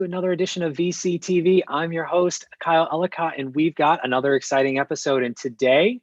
Another edition of VC TV. I'm your host, Kyle Ellicott, and we've got another exciting episode. And today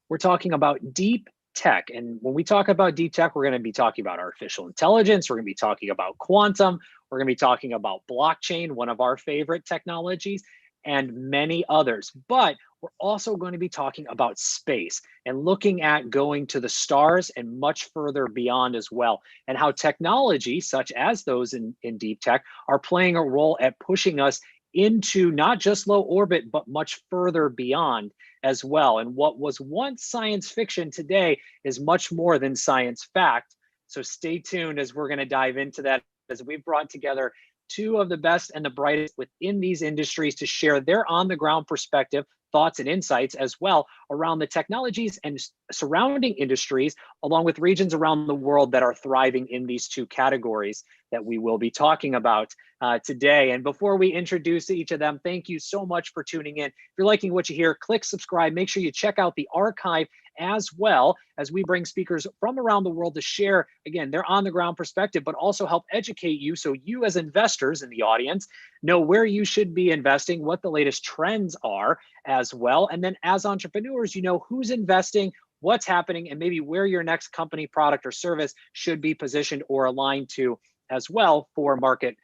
we're talking about deep tech. And when we talk about deep tech, we're going to be talking about artificial intelligence. We're going to be talking about quantum. We're going to be talking about blockchain, one of our favorite technologies, and many others. But we're also going to be talking about space and looking at going to the stars and much further beyond as well, and how technology, such as those in deep tech, are playing a role at pushing us into not just low orbit, but much further beyond as well. And what was once science fiction today is much more than science fact. So stay tuned as we're going to dive into that, as we've brought together two of the best and the brightest within these industries to share their on-the-ground perspective, thoughts, and insights as well around the technologies and surrounding industries, along with regions around the world that are thriving in these two categories that we will be talking about today. And before we introduce each of them, thank you so much for tuning in. If you're liking what you hear, click subscribe. Make sure you check out the archive as well, as we bring speakers from around the world to share, again, their on-the-ground perspective, but also help educate you, so you as investors in the audience know where you should be investing, what the latest trends are as well. And then as entrepreneurs, you know who's investing, what's happening, and maybe where your next company, product, or service should be positioned or aligned to as well for market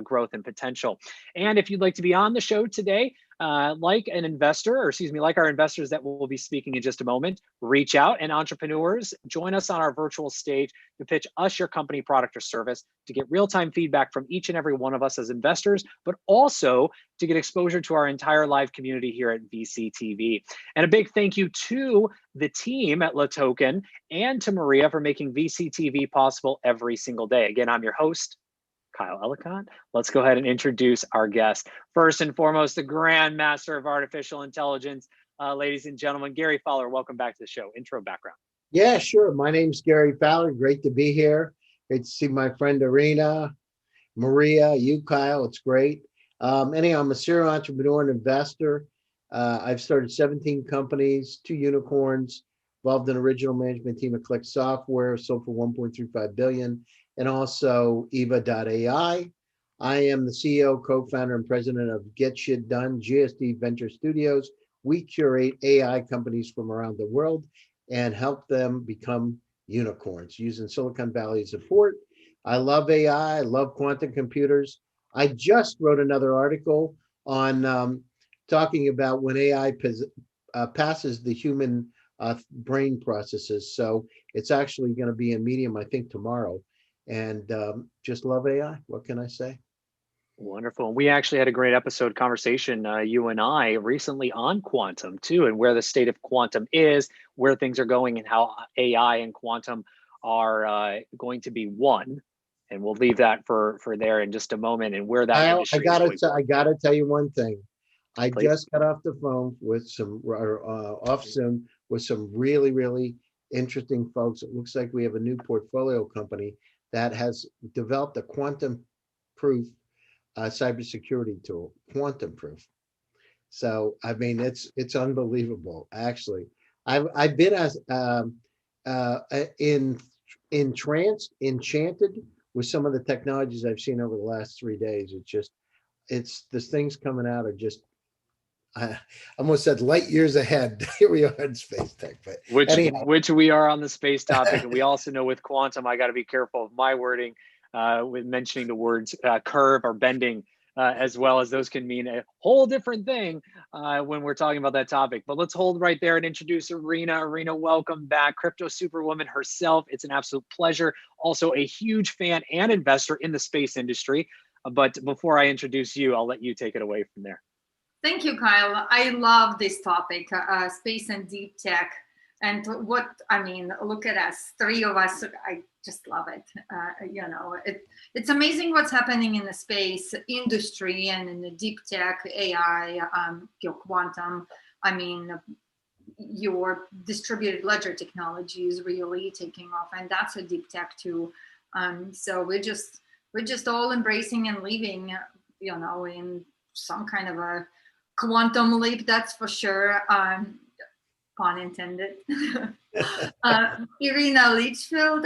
growth and potential. And if you'd like to be on the show today, like an investor, or excuse me, like our investors that will be speaking in just a moment, reach out. And entrepreneurs, join us on our virtual stage to pitch us your company, product, or service, to get real-time feedback from each and every one of us as investors, but also to get exposure to our entire live community here at VC TV. And a big thank you to the team at LATOKEN and to Maria for making VC TV possible every single day. Again, I'm your host, Kyle Ellicott. Let's go ahead and introduce our guest. First and foremost, the Grand Master of Artificial Intelligence, ladies and gentlemen, Gary Fowler. Welcome back to the show. Intro, background. Yeah, sure. My name's Gary Fowler. Great to be here. Great to see my friend Arena, Maria, you, Kyle. It's great. Anyhow, I'm a serial entrepreneur and investor. I've started 17 companies, 2 unicorns, involved in original management team at Click Software, sold for 1.35 billion. And also Eva.ai. I am the CEO, co-founder, and president of Get Shit Done, GSD Venture Studios. We curate AI companies from around the world and help them become unicorns using Silicon Valley support. I love AI, I love quantum computers. I just wrote another article on talking about when AI passes the human brain processes. So it's actually going to be in Medium, I think, tomorrow. And just love AI. What can I say? Wonderful. We actually had a great episode conversation, you and I, recently on quantum too, and where the state of quantum is, where things are going, and how AI and quantum are going to be one. And we'll leave that for there in just a moment, and where that industry is going. I gotta tell you one thing. I Please. Just got off the phone with some off Zoom with some really, really interesting folks. It looks like we have a new portfolio company that has developed a quantum-proof cybersecurity tool, quantum-proof. So I mean, it's unbelievable. Actually, I've been as enchanted with some of the technologies I've seen over the last 3 days. It's the things coming out are just. I almost said light years ahead. Here we are in space tech, but which we are on the space topic, and we also know with quantum, I got to be careful of my wording with mentioning the words curve or bending, as well, as those can mean a whole different thing when we're talking about that topic. But let's hold right there and introduce Arena. Arena, welcome back, crypto superwoman herself. It's an absolute pleasure. Also a huge fan and investor in the space industry. But before I introduce you, I'll let you take it away from there. Thank you, Kyle. I love this topic, space and deep tech. And look at us, 3 of us. I just love it. It's amazing what's happening in the space industry and in the deep tech, AI, quantum. I mean, your distributed ledger technology is really taking off, and that's a deep tech too. So we're just all embracing and living, in some kind of a quantum leap, that's for sure. pun intended. Irina Litchfield,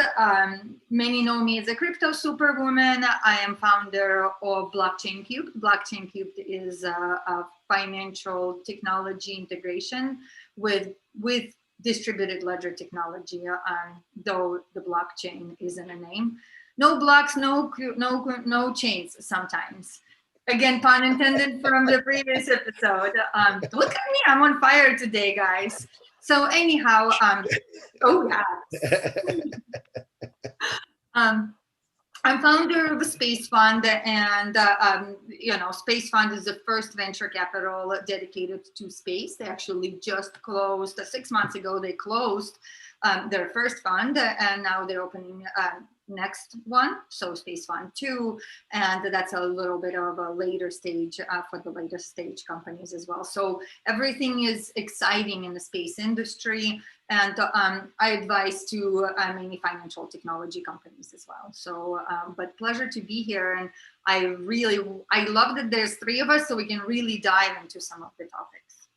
many know me as a crypto superwoman. I am founder of Blockchain Cube. Blockchain Cube is a financial technology integration with distributed ledger technology, though the blockchain isn't a name. No blocks, no chains sometimes. Again, pun intended from the previous episode. Look at me, I'm on fire today, guys. So anyhow, oh yeah. I'm founder of a space fund, and Space Fund is the first venture capital dedicated to space. They actually just closed 6 months ago. They closed their first fund, and now they're opening next one, so Space Fund 2, and that's a little bit of a later stage for the later stage companies as well. So everything is exciting in the space industry, and I advise to many financial technology companies as well. So, but pleasure to be here, and I love that there's 3 of us, so we can really dive into some of the topics.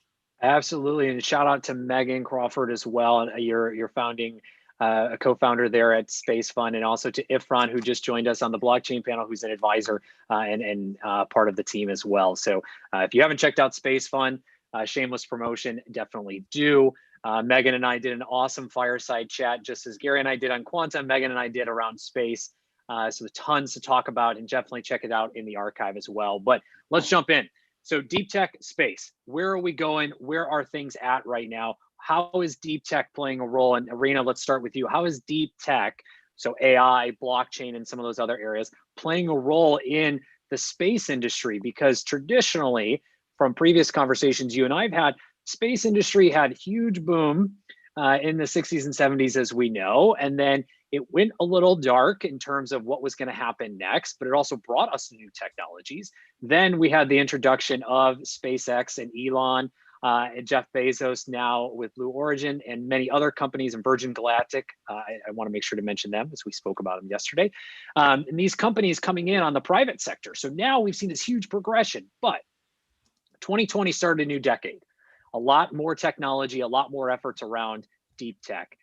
Absolutely, and shout out to Megan Crawford as well, and you're founding a co-founder there at Space Fund, and also to Ifran, who just joined us on the blockchain panel, who's an advisor and part of the team as well. So if you haven't checked out Space Fund, shameless promotion, definitely do. Megan and I did an awesome fireside chat, just as Gary and I did on quantum, Megan and I did around space. So tons to talk about, and definitely check it out in the archive as well. But let's jump in. So DeepTech space, where are we going? Where are things at right now? How is DeepTech playing a role? And Irina, let's start with you. How is DeepTech, so AI, blockchain, and some of those other areas, playing a role in the space industry? Because traditionally, from previous conversations you and I've had, space industry had huge boom in the 60s and 70s, as we know, and then it went a little dark in terms of what was going to happen next, but it also brought us new technologies. Then we had the introduction of SpaceX and Elon, and Jeff Bezos now with Blue Origin, and many other companies, and Virgin Galactic. I want to make sure to mention them, as we spoke about them yesterday. And these companies coming in on the private sector. So now we've seen this huge progression, but 2020 started a new decade. A lot more technology, a lot more efforts around deep tech.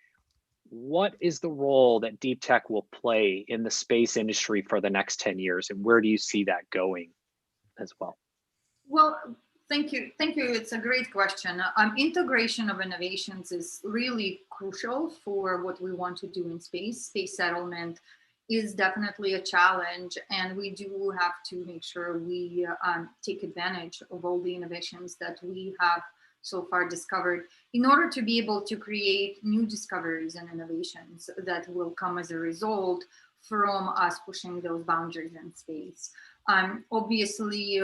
What is the role that deep tech will play in the space industry for the next 10 years? And where do you see that going as well? Well, thank you. It's a great question. Integration of innovations is really crucial for what we want to do in space. Space settlement is definitely a challenge, and we do have to make sure we take advantage of all the innovations that we have so far discovered in order to be able to create new discoveries and innovations that will come as a result from us pushing those boundaries in space. Obviously,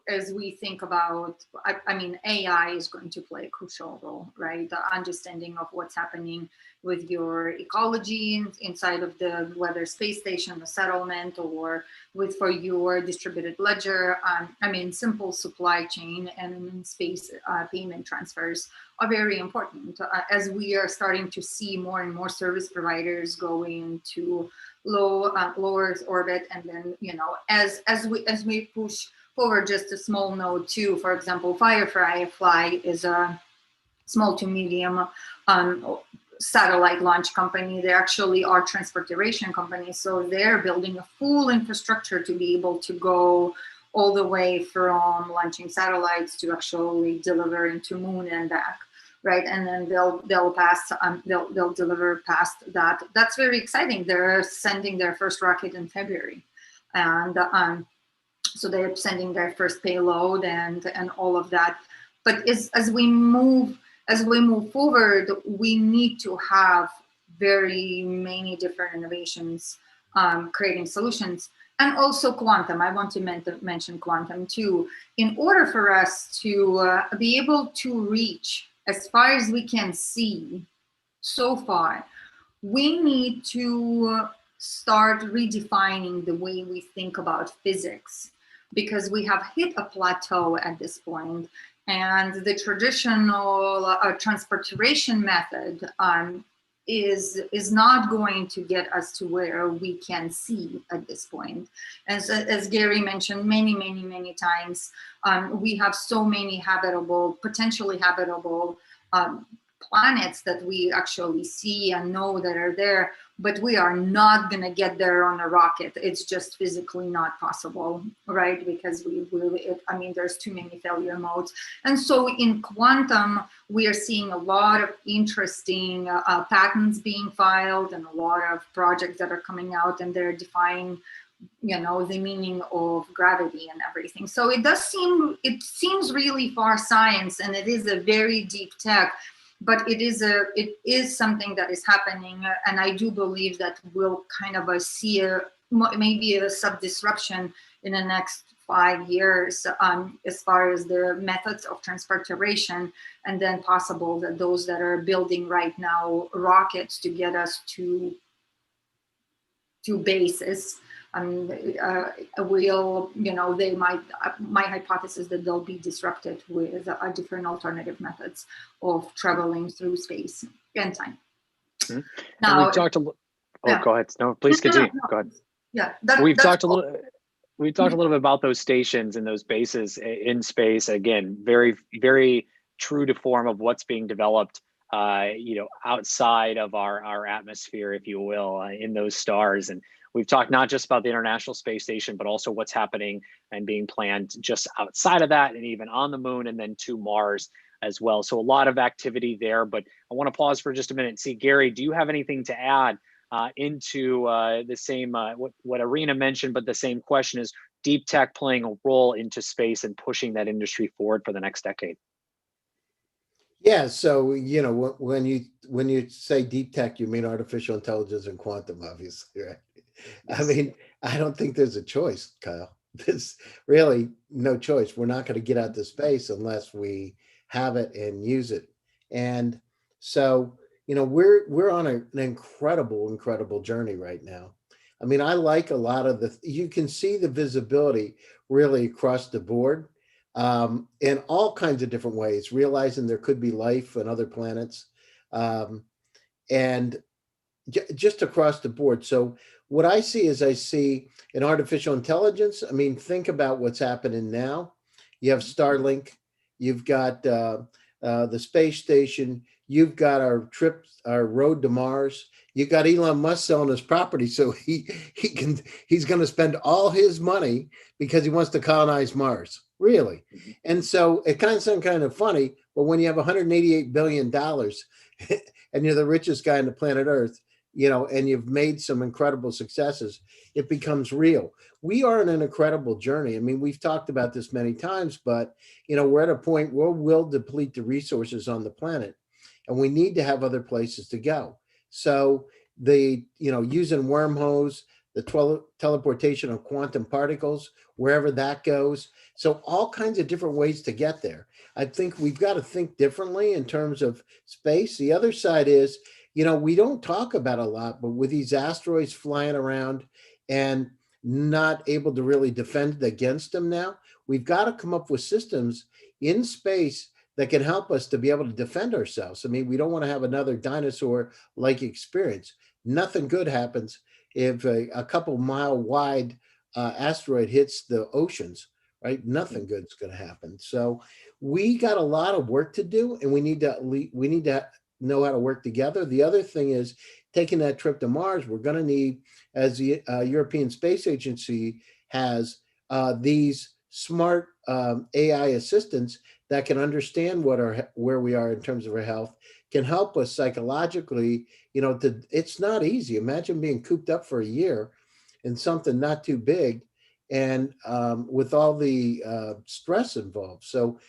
as we think about, AI is going to play a crucial role, right? The understanding of what's happening with your ecology inside of the, whether space station, the settlement, or for your distributed ledger. Simple supply chain and space payment transfers are very important as we are starting to see more and more service providers going to low Earth orbit, and then as we push forward. Just a small note too. For example, Firefly is a small to medium satellite launch company. They actually are transportation companies, so they're building a full infrastructure to be able to go all the way from launching satellites to actually delivering to moon and back. Right, and then they'll deliver past that. That's very exciting. They're sending their first rocket in February, and so they're sending their first payload and all of that. But as we move forward, we need to have very many different innovations, creating solutions, and also quantum. I want to mention quantum too. In order for us to be able to reach as far as we can see so far, we need to start redefining the way we think about physics, because we have hit a plateau at this point, and the traditional transportation method is not going to get us to where we can see at this point. As Gary mentioned many times, we have so many potentially habitable planets that we actually see and know that are there, but we are not going to get there on a rocket. It's just physically not possible, right? Because I mean, there's too many failure modes. And so in quantum, we are seeing a lot of interesting patents being filed and a lot of projects that are coming out, and they're defying, you know, the meaning of gravity and everything. So it seems really far science, and it is a very deep tech, but it is something that is happening. And I do believe that we'll kind of see maybe a sub disruption in the next 5 years, as far as the methods of transportation, and then possible that those that are building right now rockets to get us to bases, will, you know, they might, my hypothesis that they'll be disrupted with different alternative methods of traveling through space and time. Mm-hmm. Now, and we've talked go ahead. No, please continue. No. Go ahead. Yeah, We've talked a little bit about those stations and those bases in space. Again, very, very true to form of what's being developed, you know, outside of our atmosphere, if you will, in those stars. And we've talked not just about the International Space Station, but also what's happening and being planned just outside of that, and even on the moon, and then to Mars as well. So a lot of activity there. But I want to pause for just a minute and see, Gary, do you have anything to add into the same, what Irina mentioned, but the same question is deep tech playing a role into space and pushing that industry forward for the next decade? Yeah, so you know, when you say deep tech, you mean artificial intelligence and quantum, obviously, right? Yes. I mean, I don't think there's a choice, Kyle. There's really no choice. We're not going to get out to space unless we have it and use it. And so, you know, we're on an incredible journey right now. I mean, I like a lot of you can see the visibility really across the board, in all kinds of different ways, realizing there could be life on other planets, and just across the board. So what I see is in artificial intelligence. I mean, think about what's happening now. You have Starlink, you've got the space station, you've got our road to Mars. You got Elon Musk selling his property, so he's going to spend all his money because he wants to colonize Mars. Really. And so it kind of sounds kind of funny, but when you have $188 billion and you're the richest guy on the planet Earth, you know, and you've made some incredible successes, it becomes real. We are on an incredible journey. I mean, we've talked about this many times, but, you know, we're at a point where we'll deplete the resources on the planet, and we need to have other places to go. So using wormholes, the teleportation of quantum particles, wherever that goes. So all kinds of different ways to get there. I think we've got to think differently in terms of space. The other side is, you know, we don't talk about a lot, but with these asteroids flying around and not able to really defend against them now, we've got to come up with systems in space that can help us to be able to defend ourselves. I mean, we don't want to have another dinosaur-like experience. Nothing good happens if a couple mile wide asteroid hits the oceans, right? Nothing good's going to happen. So we got a lot of work to do, and we need to know how to work together. The other thing is taking that trip to Mars. We're going to need, as the European Space Agency has, these smart AI assistants that can understand where we are in terms of our health, can help us psychologically. You know, it's not easy. Imagine being cooped up for a year in something not too big, and with all the stress involved. So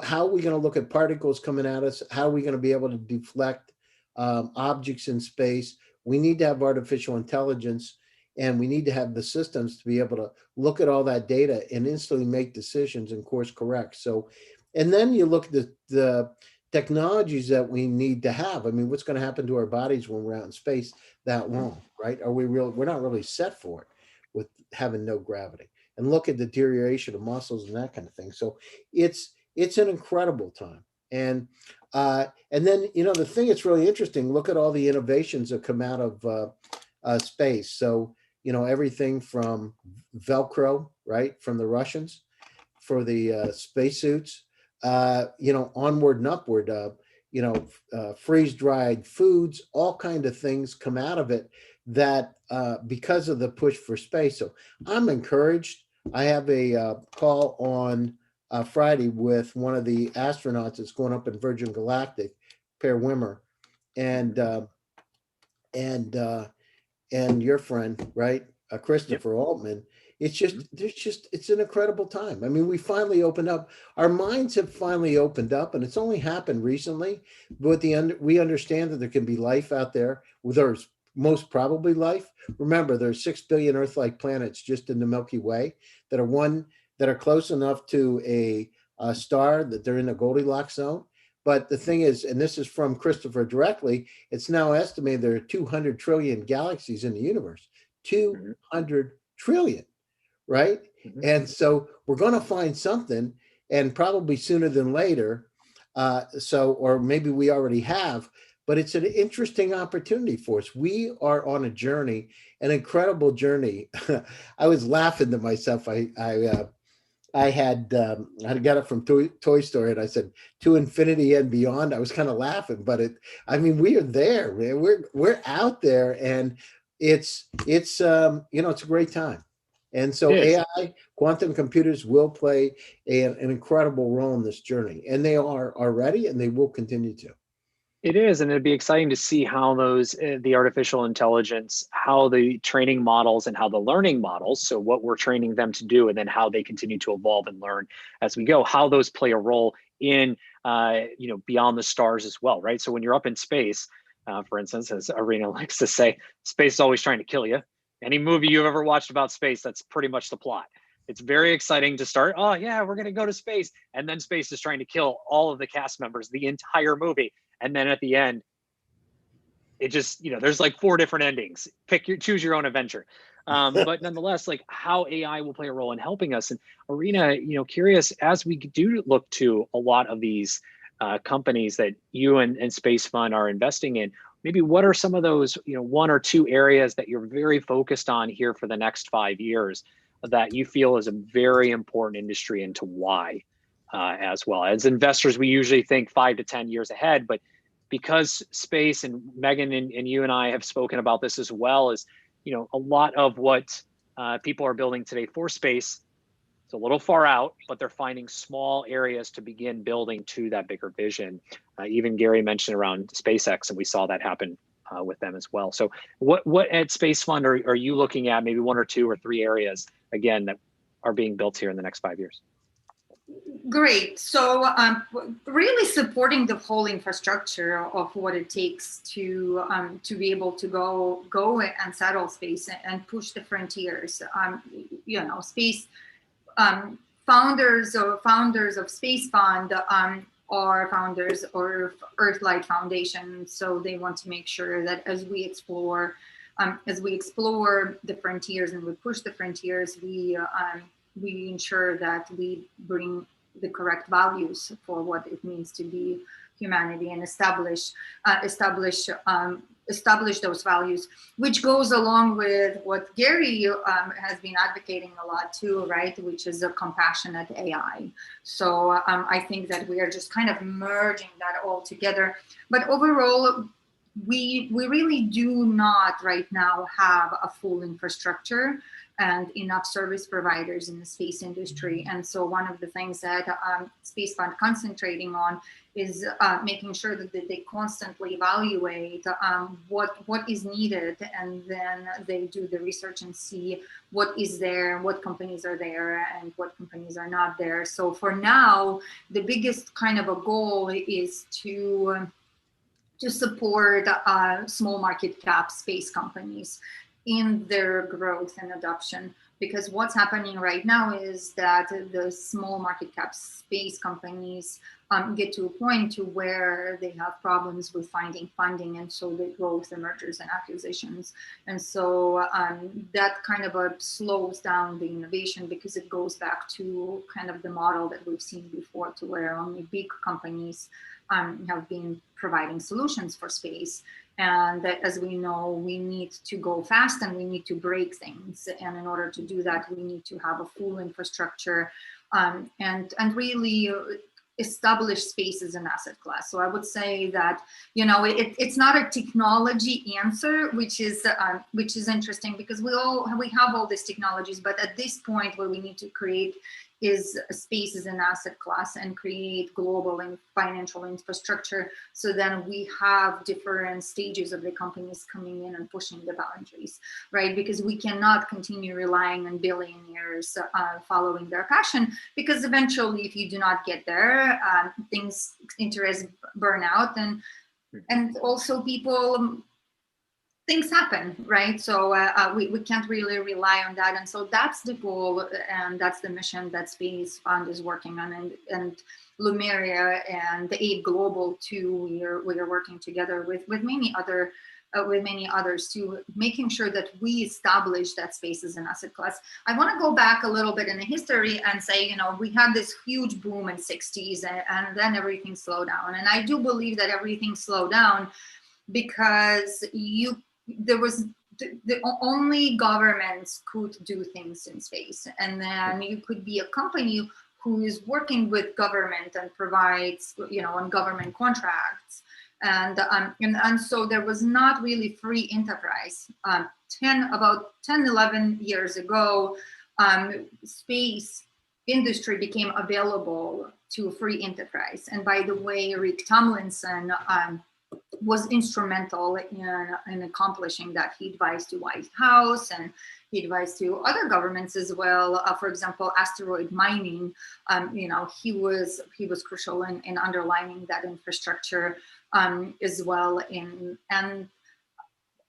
how are we going to look at particles coming at us? How are we going to be able to deflect objects in space? We need to have artificial intelligence, and we need to have the systems to be able to look at all that data and instantly make decisions and course correct. So, and then you look at the technologies that we need to have. I mean, what's going to happen to our bodies when we're out in space that long, right? We're not really set for it with having no gravity. And look at the deterioration of muscles and that kind of thing. So it's an incredible time. And then, you know, the thing that's really interesting, look at all the innovations that come out of space. So, you know, everything from Velcro, right, from the Russians for the spacesuits, you know, onward and upward. freeze-dried foods, all kind of things come out of it that because of the push for space. So I'm encouraged. I have a call on Friday with one of the astronauts that's going up in Virgin Galactic, Per Wimmer, and your friend, right, Christopher Altman. It's an incredible time. I mean, we finally opened up. Our minds have finally opened up, and it's only happened recently. But we understand that there can be life out there. There's most probably life. Remember, there's 6 billion Earth-like planets just in the Milky Way that are close enough to a star that they're in the Goldilocks zone. But the thing is, and this is from Christopher directly, it's now estimated there are 200 trillion galaxies in the universe. 200 trillion, right? And so we're going to find something, and probably sooner than later. Or maybe we already have, but it's an interesting opportunity for us. We are on a journey, an incredible journey. I was laughing to myself. I had got it from Toy Story, and I said to infinity and beyond. I was kind of laughing, but we are there, man. We're out there, and it's a great time. And so AI, quantum computers will play an incredible role in this journey, and they are already, and they will continue to. It is, and it'd be exciting to see how the artificial intelligence, how the training models and how the learning models, so what we're training them to do, and then how they continue to evolve and learn as we go, how those play a role in, beyond the stars as well, right? So when you're up in space, for instance, as Arena likes to say, space is always trying to kill you. Any movie you've ever watched about space, that's pretty much the plot. It's very exciting to start, oh yeah, we're gonna go to space. And then space is trying to kill all of the cast members, the entire movie. And then at the end, it just, there's like 4 different endings. Choose your own adventure. But nonetheless, like how AI will play a role in helping us. And Arena, curious, as we do look to a lot of these companies that you and Space Fund are investing in, maybe what are some of those, 1 or 2 areas that you're very focused on here for the next 5 years that you feel is a very important industry, and to why? As well. As investors, we usually think 5 to 10 years ahead, but because space, and Megan and you and I have spoken about this as well, is, a lot of what people are building today for space, it's a little far out, but they're finding small areas to begin building to that bigger vision. Even Gary mentioned around SpaceX, and we saw that happen with them as well. So what at Space Fund are you looking at, maybe 1 or 2 or 3 areas, again, that are being built here in the next 5 years? Great. So really supporting the whole infrastructure of what it takes to be able to go and settle space and push the frontiers. Space founders of Space Fund are founders of Earthlight Foundation. So they want to make sure that as we explore the frontiers and we push the frontiers, we ensure that we bring the correct values for what it means to be humanity, and establish those values, which goes along with what Gary has been advocating a lot too, right? Which is a compassionate AI. So I think that we are just kind of merging that all together. But overall, we really do not right now have a full infrastructure and enough service providers in the space industry. And so one of the things that Space Fund concentrating on is making sure that they constantly evaluate what is needed, and then they do the research and see what is there, what companies are there, and what companies are not there. So for now, the biggest kind of a goal is to support small market cap space companies in their growth and adoption, because what's happening right now is that the small market cap space companies get to a point to where they have problems with finding funding, and so they growth the mergers and acquisitions, and so that kind of slows down the innovation, because it goes back to kind of the model that we've seen before, to where only big companies have been providing solutions for space. And that, as we know, we need to go fast and we need to break things. And in order to do that, we need to have a full infrastructure and really establish space as an asset class. So I would say that, you know, it's not a technology answer, which is interesting, because we have all these technologies, but at this point, what we need to create is a space as an asset class and create global and financial infrastructure. So then we have different stages of the companies coming in and pushing the boundaries, right? Because we cannot continue relying on billionaires following their passion, because eventually, if you do not get there, interests burn out, and also people, things happen, right? So we can't really rely on that. And so that's the goal, and that's the mission that Space Fund is working on. And Lumeria and the Aid Global too, we are working together with many others to making sure that we establish that space as an asset class. I want to go back a little bit in the history and say, you know, we had this huge boom in 60s, and then everything slowed down. And I do believe that everything slowed down because the only governments could do things in space, and then you could be a company who is working with government and provides, you know, on government contracts, and so there was not really free enterprise. About 10-11 years ago, space industry became available to free enterprise, and by the way, Rick Tomlinson was instrumental in accomplishing that. He advised to White House, and he advised to other governments as well. For example, asteroid mining. You know, he was crucial in underlining that infrastructure as well. And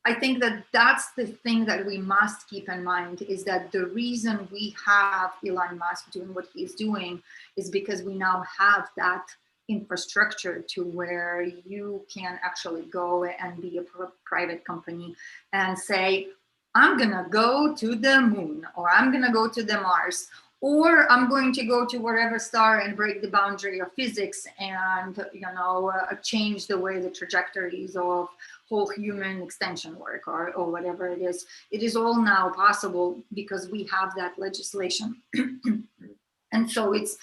I think that that's the thing that we must keep in mind, is that the reason we have Elon Musk doing what he's doing is because we now have that infrastructure to where you can actually go and be a private company and say, I'm gonna go to the moon, or I'm gonna go to the Mars, or I'm going to go to whatever star and break the boundary of physics and, you know, change the way the trajectories of whole human extension work, or whatever it is. It is all now possible because we have that legislation. And so it's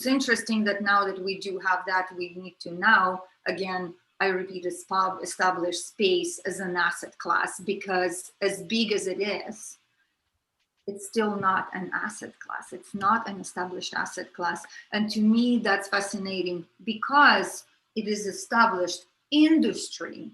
interesting that now that we do have that, we need to now, again, I repeat, establish space as an asset class, because as big as it is, it's still not an asset class. It's not an established asset class. And to me, that's fascinating, because it is established industry,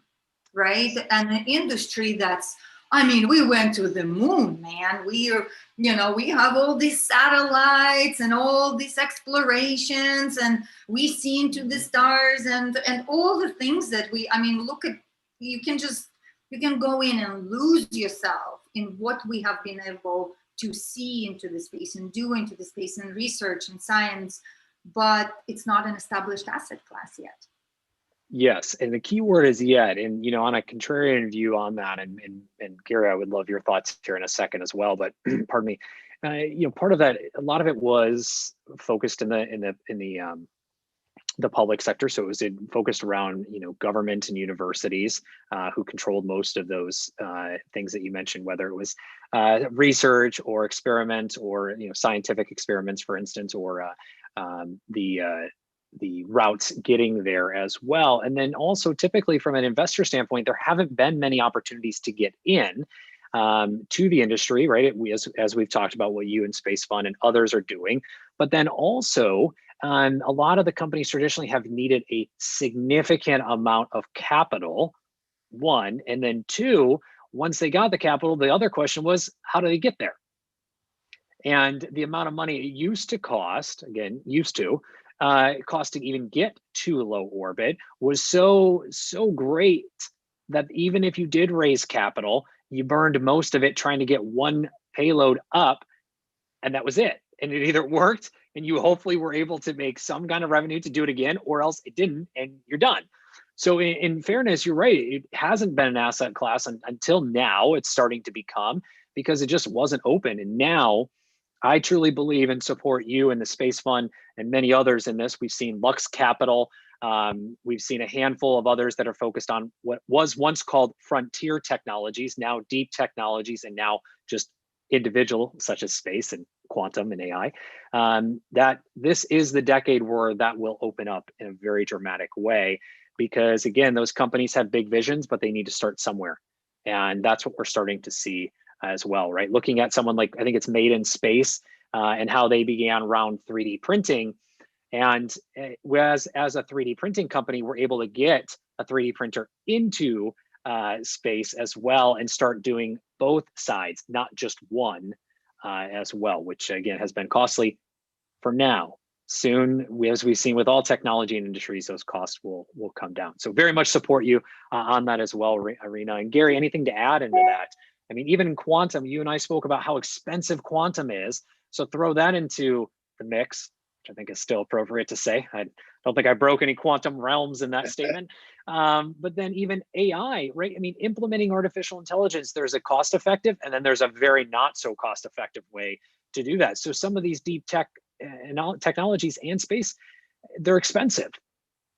right? And an industry that's, I mean, we went to the moon, man. We are, you know, we have all these satellites and all these explorations, and we see into the stars and all the things that I mean, look at, you can go in and lose yourself in what we have been able to see into the space and do into the space and research and science, but it's not an established asset class yet. Yes, and the key word is yet. And, you know, on a contrarian view on that, and Gary, I would love your thoughts here in a second as well. But pardon me, you know, part of that, a lot of it was focused in the public sector. So it was focused around, you know, government and universities who controlled most of those things that you mentioned, whether it was research or experiment, or, you know, scientific experiments, for instance, or the routes getting there as well. And then also, typically from an investor standpoint, there haven't been many opportunities to get in to the industry, right? As we've talked about what you and Space Fund and others are doing, but then also a lot of the companies traditionally have needed a significant amount of capital, one, and then two, once they got the capital, the other question was, how do they get there? And the amount of money it used to cost, again, cost to even get to low orbit was so great that even if you did raise capital, you burned most of it trying to get one payload up, and that was it. And it either worked and you hopefully were able to make some kind of revenue to do it again, or else it didn't and you're done. So in fairness, you're right. It hasn't been an asset class until now. It's starting to become, because it just wasn't open. And now I truly believe and support you and the Space Fund and many others in this. We've seen Lux Capital. We've seen a handful of others that are focused on what was once called frontier technologies, now deep technologies, and now just individual, such as space and quantum and AI, that this is the decade where that will open up in a very dramatic way. Because again, those companies have big visions, but they need to start somewhere. And that's what we're starting to see as well, right? Looking at someone like, I think it's Made in Space, and how they began around 3D printing. And whereas as a 3D printing company, we're able to get a 3D printer into space as well and start doing both sides, not just one as well, which again has been costly for now. Soon, as we've seen with all technology and industries, those costs will come down. So very much support you on that as well, Irina. And Gary, anything to add into that? I mean, even in quantum, you and I spoke about how expensive quantum is. So throw that into the mix, which I think is still appropriate to say. I don't think I broke any quantum realms in that statement. But then even AI, right? I mean, implementing artificial intelligence, there's a cost-effective, and then there's a very not so cost-effective way to do that. So some of these deep tech and technologies and space, they're expensive,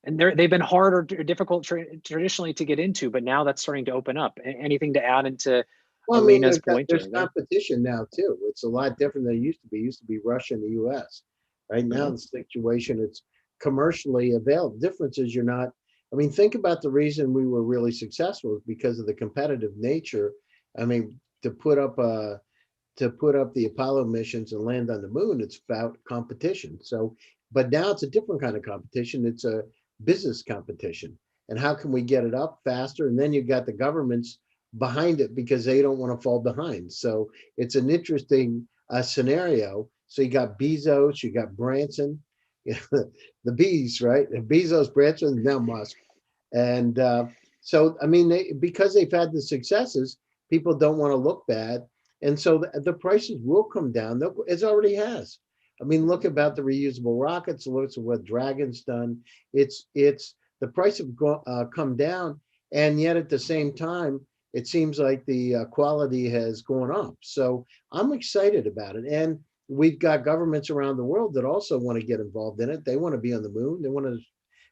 and they've been hard or difficult traditionally to get into, but now that's starting to open up. Anything to add into Irina's point? There's competition now too. It's a lot different than it used to be. It used to be Russia and the US. Right now, the situation, it's commercially available. Difference is you're not, I mean, think about the reason we were really successful is because of the competitive nature. I mean, to put up the Apollo missions and land on the moon, it's about competition. So, but now it's a different kind of competition. It's a business competition. And how can we get it up faster? And then you've got the governments behind it because they don't want to fall behind. So it's an interesting scenario. So you got Bezos, you got Branson, the bees, right? And Bezos, Branson, and now Musk. And so, I mean, because they've had the successes, people don't want to look bad. And so the prices will come down. It already has. I mean, look about the reusable rockets. Look at what Dragon's done. It's the price have come down, and yet at the same time, it seems like the quality has gone up. So I'm excited about it. And we've got governments around the world that also want to get involved in it. They want to be on the moon. They want to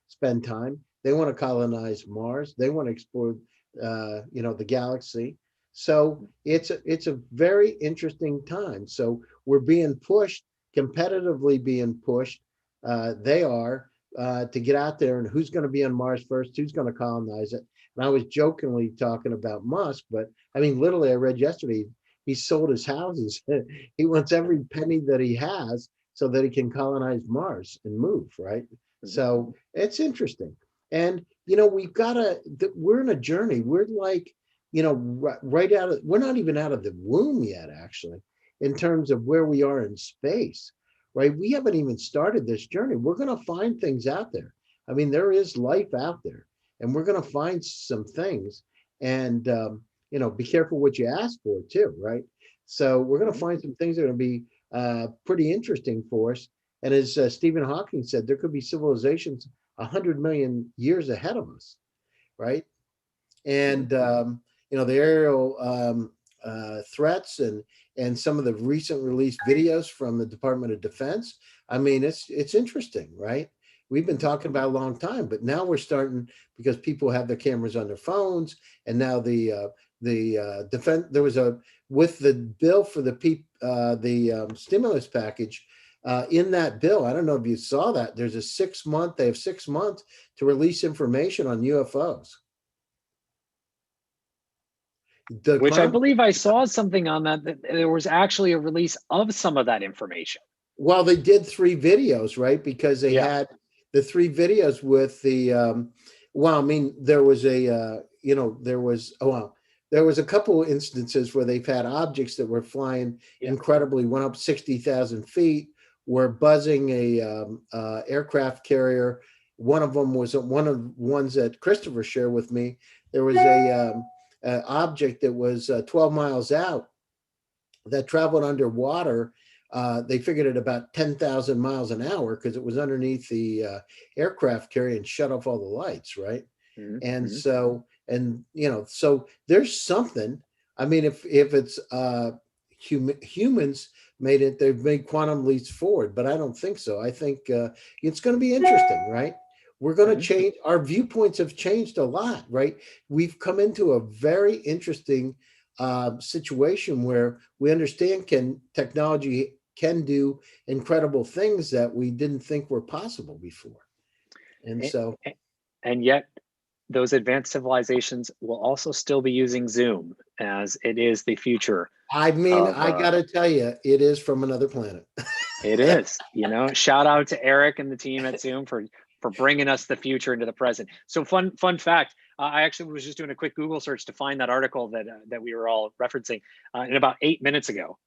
spend time. They want to colonize Mars. They want to explore, the galaxy. So it's a very interesting time. So we're being pushed, competitively being pushed. They are to get out there, and who's going to be on Mars first? Who's going to colonize it? And I was jokingly talking about Musk, but I mean, literally, I read yesterday he sold his houses. He wants every penny that he has so that he can colonize Mars and move, right? So it's interesting. And, we're in a journey. We're like, right out of, we're not even out of the womb yet, actually, in terms of where we are in space, right? We haven't even started this journey. We're going to find things out there. I mean, there is life out there, and we're going to find some things. And, be careful what you ask for too, right? So we're going to find some things that are going to be pretty interesting for us. And as Stephen Hawking said, there could be civilizations 100 million years ahead of us, right? And the aerial threats and some of the recent released videos from the Department of Defense. I mean, it's interesting, right? We've been talking about a long time, but now we're starting because people have their cameras on their phones, and now the defense. There was with the bill for the stimulus package. In that bill, I don't know if you saw that. There's they have 6 months to release information on UFOs. Which I believe I saw something on that there was actually a release of some of that information. Well, they did 3 videos, right? Because they had the 3 videos with the, there was there was a couple of instances where they've had objects that were flying incredibly, went up 60,000 feet, were buzzing a aircraft carrier. One of them was one of the ones that Christopher shared with me. There was a object that was 12 miles out that traveled underwater. They figured it about 10,000 miles an hour because it was underneath the aircraft carrier and shut off all the lights, right? And so, so there's something. I mean, if it's humans made it, they've made quantum leaps forward, but I don't think so. I think it's going to be interesting, right? We're going to change. Our viewpoints have changed a lot, right? We've come into a very interesting situation where we understand can technology can do incredible things that we didn't think were possible before. And so, and yet those advanced civilizations will also still be using Zoom, as it is the future. I mean, I gotta tell you, it is from another planet. It is, shout out to Eric and the team at Zoom for bringing us the future into the present. So fun fact, I actually was just doing a quick Google search to find that article that we were all referencing in about 8 minutes ago.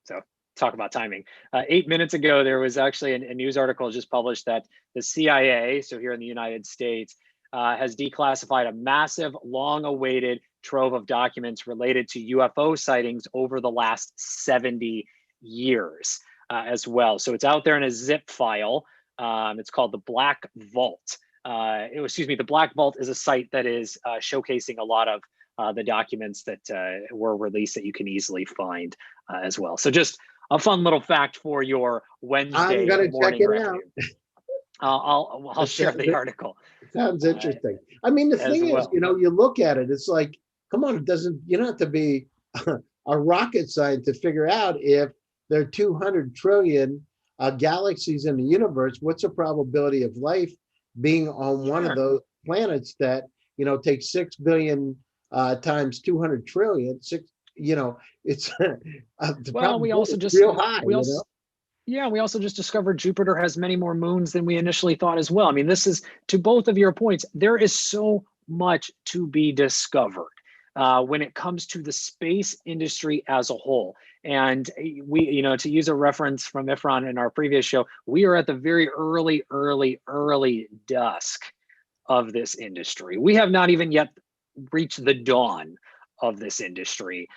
So talk about timing. 8 minutes ago, there was actually a news article just published that the CIA, so here in the United States, has declassified a massive, long-awaited trove of documents related to UFO sightings over the last 70 years as well. So it's out there in a zip file. It's called the Black Vault. The Black Vault is a site that is showcasing a lot of the documents that were released that you can easily find as well. So just a fun little fact for your Wednesday I'm gonna morning. check it out. I'll share the article. Sounds interesting. I mean, the thing is, you look at it, it's like, come on, you don't have to be a rocket scientist to figure out if there are 200 trillion galaxies in the universe. What's the probability of life being on one of those planets that, takes 6 billion times 200 trillion, it's well, we also just real high, Yeah, we also just discovered Jupiter has many more moons than we initially thought as well. I mean, this is, to both of your points, there is so much to be discovered when it comes to the space industry as a whole. And we, to use a reference from Ifran in our previous show, we are at the very early dusk of this industry. We have not even yet reached the dawn of this industry,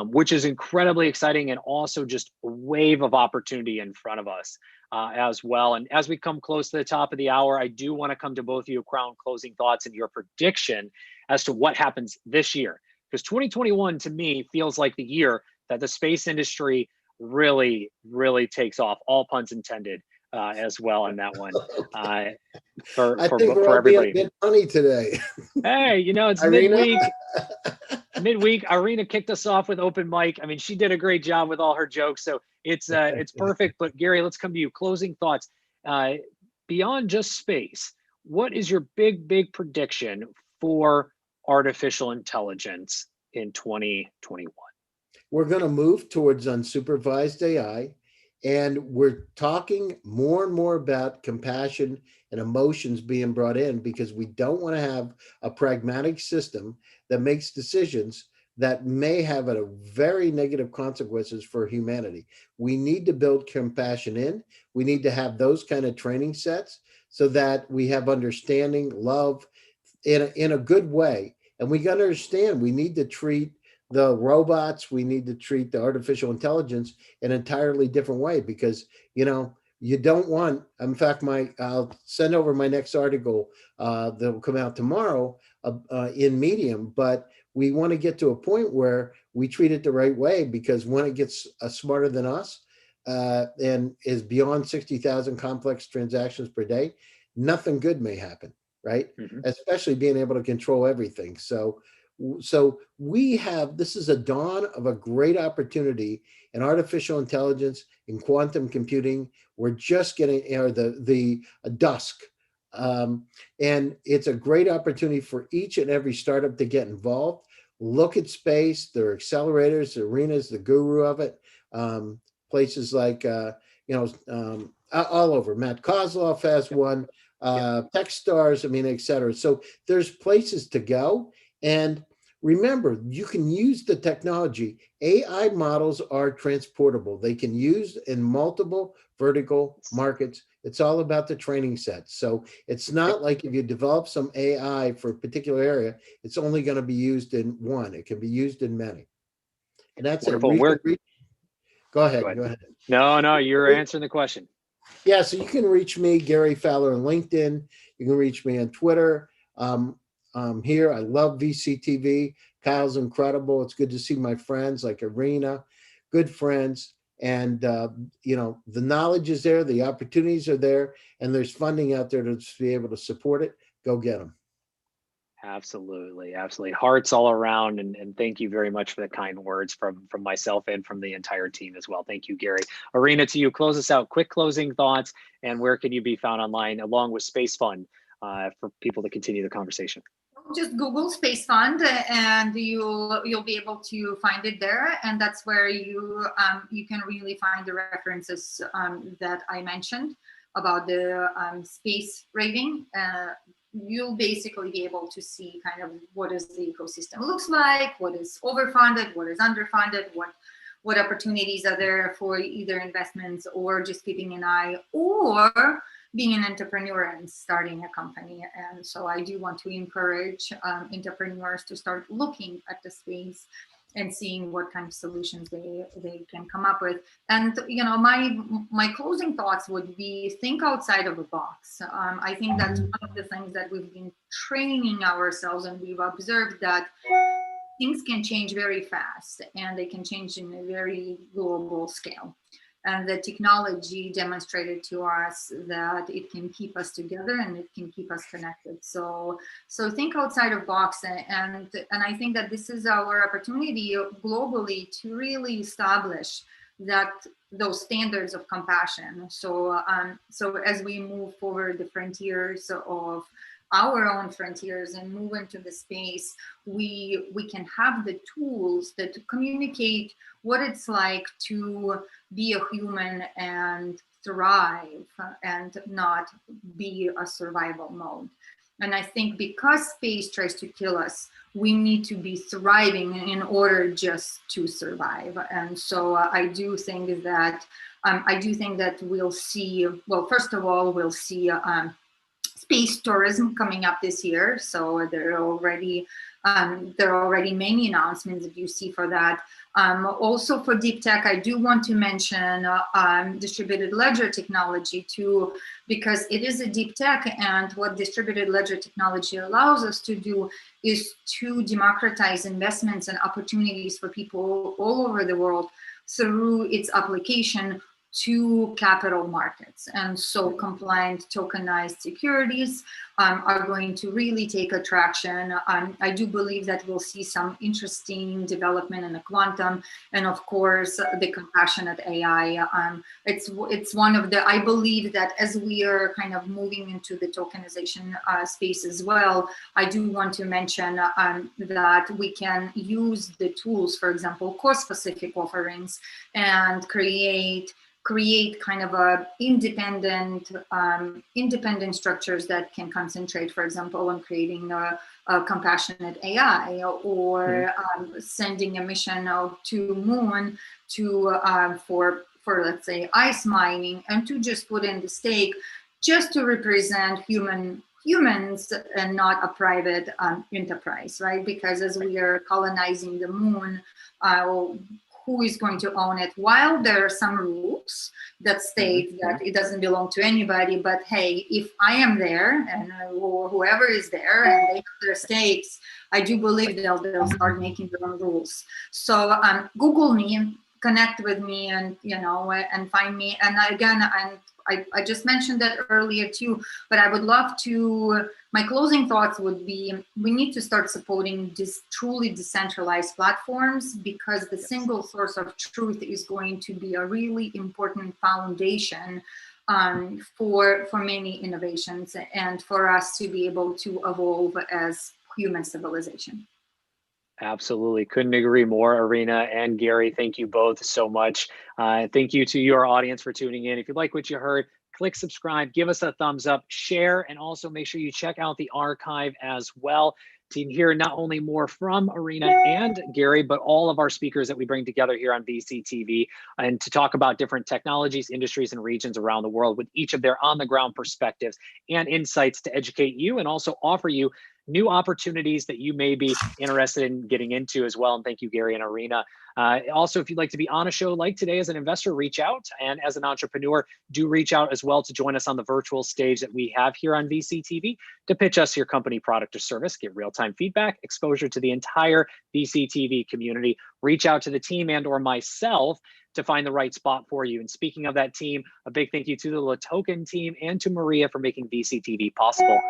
which is incredibly exciting, and also just a wave of opportunity in front of us as well. And as we come close to the top of the hour, I do want to come to both of you, crown closing thoughts and your prediction as to what happens this year. Because 2021 to me feels like the year that the space industry really takes off, all puns intended, as well on that one. For everybody. A bit funny today. Hey, it's midweek. Irina kicked us off with open mic. I mean, she did a great job with all her jokes, so it's perfect. But Gary, let's come to you. Closing thoughts. Beyond just space, what is your big prediction for artificial intelligence in 2021? We're going to move towards unsupervised AI, and we're talking more and more about compassion and emotions being brought in, because we don't want to have a pragmatic system that makes decisions that may have a very negative consequences for humanity. We need to build compassion in. We need to have those kind of training sets so that we have understanding, love in a good way. And we got to understand we need to treat the robots, we need to treat the artificial intelligence in an entirely different way, because, you don't want, in fact, I'll send over my next article that will come out tomorrow in Medium, but we want to get to a point where we treat it the right way, because when it gets smarter than us and is beyond 60,000 complex transactions per day, nothing good may happen, right? Mm-hmm. Especially being able to control everything. So this is a dawn of a great opportunity in artificial intelligence, in quantum computing. We're just getting the dusk. And it's a great opportunity for each and every startup to get involved. Look at space, there are accelerators, Arena's the guru of it. Places like, all over. Matt Kozloff has one, Techstars, et cetera. So there's places to go. And remember, you can use the technology. AI models are transportable. They can use in multiple vertical markets. It's all about the training sets. So it's not like if you develop some AI for a particular area, it's only going to be used in one. It can be used in many. And that's wonderful. Go ahead. No, you're answering the question. Yeah, so you can reach me, Gary Fowler, on LinkedIn. You can reach me on Twitter. Here, I love VCTV. Kyle's incredible. It's good to see my friends like Arena, good friends. And, the knowledge is there, the opportunities are there, and there's funding out there to be able to support it. Go get them. Absolutely, absolutely. Hearts all around, and thank you very much for the kind words from myself and from the entire team as well. Thank you, Gary. Arena, to you, close us out. Quick closing thoughts, and where can you be found online along with Space Fund for people to continue the conversation? Just Google Space Fund, and you'll be able to find it there, and that's where you can really find the references that I mentioned about the space rating. You'll basically be able to see kind of what does the ecosystem looks like, what is overfunded, what is underfunded, what opportunities are there for either investments or just keeping an eye, or being an entrepreneur and starting a company. And so I do want to encourage entrepreneurs to start looking at the space and seeing what kind of solutions they can come up with. And my closing thoughts would be, think outside of the box. I think that's one of the things that we've been training ourselves, and we've observed that things can change very fast, and they can change in a very global scale. And the technology demonstrated to us that it can keep us together and it can keep us connected. So think outside of box, and I think that this is our opportunity globally to really establish those standards of compassion. So as we move forward the frontiers of our own frontiers and move into the space, we can have the tools that communicate what it's like to be a human and thrive and not be a survival mode. And I think because space tries to kill us, we need to be thriving in order just to survive. And so I do think that we'll see, well, first of all, we'll see space tourism coming up this year. So there are already many announcements that you see for that. Also for DeepTech, I do want to mention distributed ledger technology too, because it is a deep tech, and what distributed ledger technology allows us to do is to democratize investments and opportunities for people all over the world through its application to capital markets. And so compliant tokenized securities are going to really take attraction. I do believe that we'll see some interesting development in the quantum, and of course the compassionate AI. It's one of the, I believe that as we are kind of moving into the tokenization space as well, I do want to mention that we can use the tools, for example, course-specific offerings, and create kind of a independent structures that can concentrate, for example, on creating a compassionate AI, or sending a mission out to moon to for let's say ice mining, and to just put in the stake just to represent humans and not a private enterprise, right? Because as we are colonizing the moon, who is going to own it? While there are some rules that state that it doesn't belong to anybody, but hey, if I am there, and whoever is there, and they have their stakes, I do believe they'll start making their own rules. So Google me, connect with me, and and find me. And again, I just mentioned that earlier too, but I would love to, my closing thoughts would be, we need to start supporting this truly decentralized platforms, because the single source of truth is going to be a really important foundation for many innovations, and for us to be able to evolve as human civilization. Absolutely. Couldn't agree more, Arena and Gary. Thank you both so much. Thank you to your audience for tuning in. If you like what you heard, click subscribe, give us a thumbs up, share, and also make sure you check out the archive as well to hear not only more from Arena and Gary, but all of our speakers that we bring together here on VCTV, and to talk about different technologies, industries, and regions around the world with each of their on-the-ground perspectives and insights to educate you and also offer you new opportunities that you may be interested in getting into as well. And thank you, Gary and Arena. Also, if you'd like to be on a show like today as an investor, reach out. And as an entrepreneur, do reach out as well to join us on the virtual stage that we have here on VCTV to pitch us your company, product, or service, get real-time feedback, exposure to the entire VCTV community. Reach out to the team and or myself to find the right spot for you. And speaking of that team, a big thank you to the LATOKEN team and to Maria for making VCTV possible.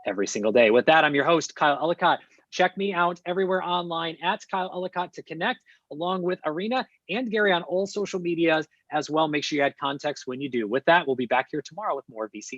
every single day. With that, I'm your host, Kyle Ellicott. Check me out everywhere online at Kyle Ellicott to connect, along with Arena and Gary on all social medias as well. Make sure you add context when you do. With that, we'll be back here tomorrow with more VC.